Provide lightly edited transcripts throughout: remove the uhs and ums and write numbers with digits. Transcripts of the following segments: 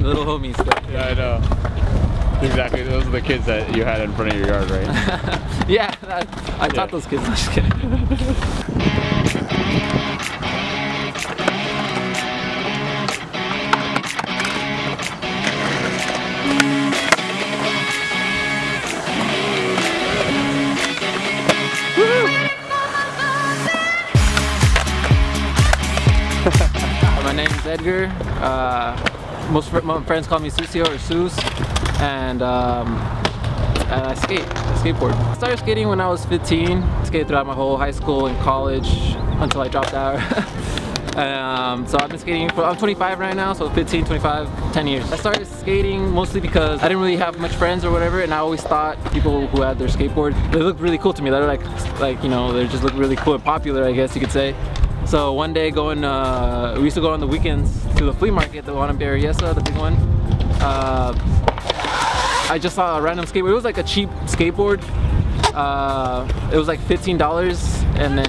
little homies. But, Yeah, I know. Exactly. Those are the kids that you had in front of your yard, right? yeah, I taught those kids. I'm just kidding. My name's Edgar. Most of my friends call me Suus or Suus, and I skateboard. I started skating when I was 15. Skated throughout my whole high school and college until I dropped out. So I've been skating I'm 25 right now, so 15, 25, 10 years. I started skating mostly because I didn't really have much friends or whatever, and I always thought people who had their skateboard, they looked really cool to me. They're like you know, they just look really cool and popular, I guess you could say. So one day we used to go on the weekends to the flea market, the one in Berryessa, the big one. I just saw a random skateboard. It was like a cheap skateboard. It was like $15, and then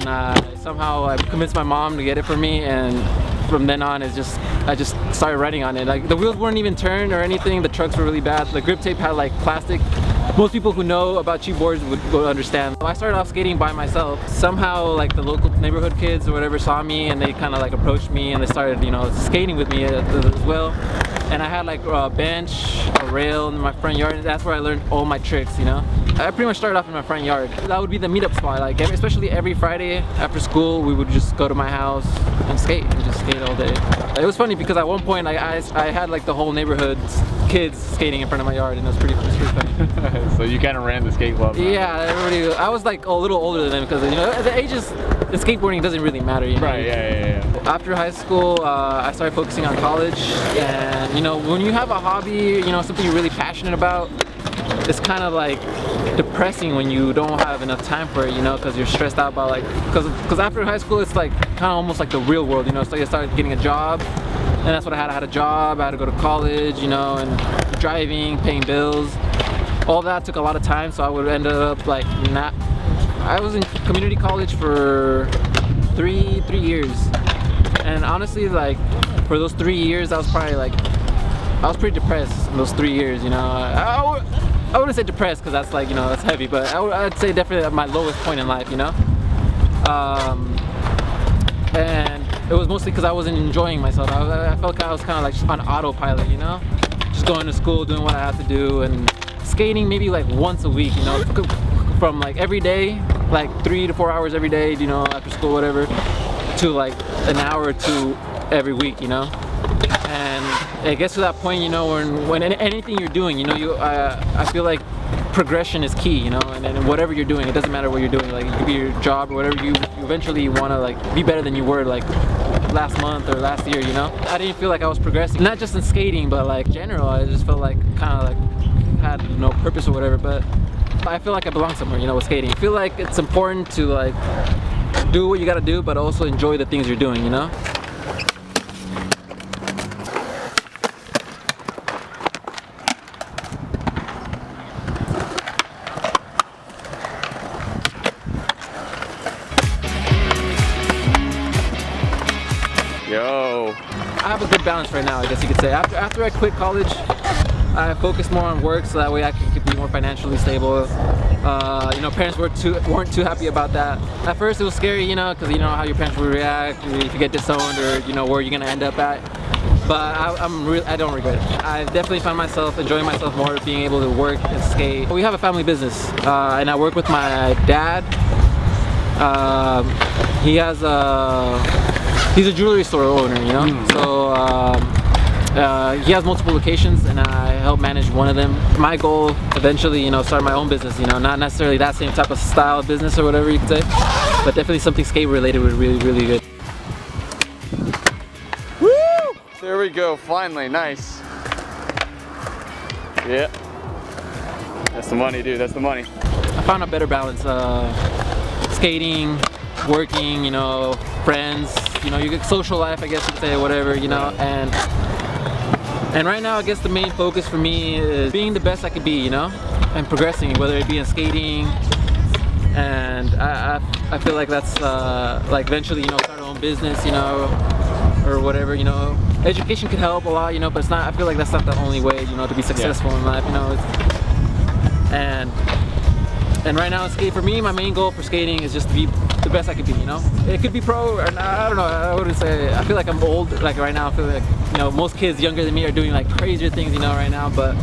somehow I convinced my mom to get it for me, and from then on I just started riding on it. Like the wheels weren't even turned or anything. The trucks were really bad. The grip tape had like plastic. Most people who know about cheap boards would understand. I started off skating by myself. Somehow like the local neighborhood kids or whatever saw me, and they kind of like approached me, and they started, you know, skating with me as well. And I had like a bench, a rail in my front yard, and that's where I learned all my tricks, you know. I pretty much started off in my front yard. That would be the meetup spot. Like especially every Friday after school, we would just go to my house and skate all day. It was funny because at one point I had like the whole neighborhood's kids skating in front of my yard, and it was pretty funny. So you kind of ran the skate club. Huh? Yeah, everybody. I was like a little older than them because, you know, the ages, the skateboarding doesn't really matter. You know? Right. Yeah. After high school, I started focusing on college, and you know, when you have a hobby, you know, something you're really passionate about, it's kind of like depressing when you don't have enough time for it, you know, because you're stressed out about like, because after high school it's like kind of almost like the real world, you know. So I started getting a job, and that's what I had. I had a job, I had to go to college, you know, and driving, paying bills. All that took a lot of time, so I would end up like not. I was in community college for three years, and honestly, like for those 3 years, I was pretty depressed in those 3 years, you know. I wouldn't say depressed because that's like, you know, that's heavy, but I'd say definitely at my lowest point in life, you know. And it was mostly because I wasn't enjoying myself. I felt like I was kind of like on autopilot, you know, just going to school, doing what I had to do, and skating maybe like once a week, you know, from like every day, like 3 to 4 hours every day, you know, after school, whatever, to like an hour or two every week, you know. And it gets to that point, you know, when anything you're doing, you know, I feel like progression is key, you know, and whatever you're doing, it doesn't matter what you're doing. Like it could be your job or whatever, you eventually want to like be better than you were like last month or last year, you know. I didn't feel like I was progressing, not just in skating, but like in general. I just felt like kind of like had no purpose or whatever. But I feel like I belong somewhere, you know, with skating. I feel like it's important to like do what you gotta do, but also enjoy the things you're doing, you know. Yo. I have a good balance right now, I guess you could say. After I quit college, I focused more on work so that way I could be more financially stable. You know, parents weren't too happy about that. At first it was scary, you know, because you know how your parents would react if you get disowned, or you know where you're gonna end up at. But I don't regret it. I definitely found myself enjoying myself more, being able to work and skate. We have a family business, and I work with my dad. He's a jewelry store owner, you know. So he has multiple locations, and I help manage one of them. My goal eventually, you know, start my own business, you know, not necessarily that same type of style of business or whatever you could say, but definitely something skate related would be really good. Woo! There we go, finally, nice. Yeah. That's the money, dude, that's the money. I found a better balance, skating, working, you know, friends, you know, you get social life, I guess you could say, whatever, you know, and right now I guess the main focus for me is being the best I could be, you know, and progressing, whether it be in skating, and I feel like that's like eventually, you know, start our own business, you know, or whatever, you know, education could help a lot, you know, but it's not. I feel like that's not the only way, you know, to be successful in life, you know. And right now, skate for me, my main goal for skating is just to be the best I could be, you know. It could be pro or not, I don't know. I wouldn't say. I feel like I'm old. Like right now, I feel like, you know, most kids younger than me are doing like crazier things, you know, right now. But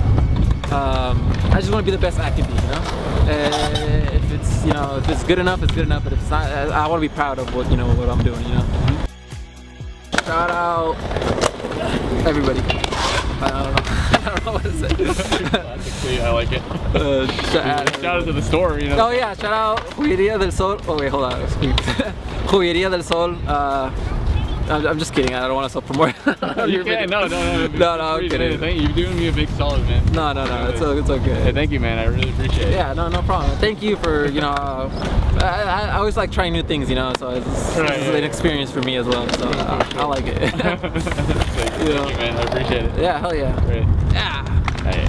I just want to be the best I can be, you know. If it's, you know, if it's good enough, it's good enough. But if it's not, I want to be proud of what, you know, what I'm doing, you know. Shout out everybody. I don't know. I don't know what to say. I like it. Shout out to the store, you know. Oh yeah, shout out Joyería del Sol. Oh wait, hold on. Joyería del Sol. I'm just kidding. I don't want to self-promote. You can't. No, I'm kidding. You're doing me a big solid, man. No. It's okay. Hey, thank you, man. I really appreciate it. Yeah, no problem. Thank you for, you know, I always like trying new things, you know, so this is an experience for me as well, so I like it. Thank you, man. I appreciate it. Yeah, hell yeah. Great. Yeah. Hey.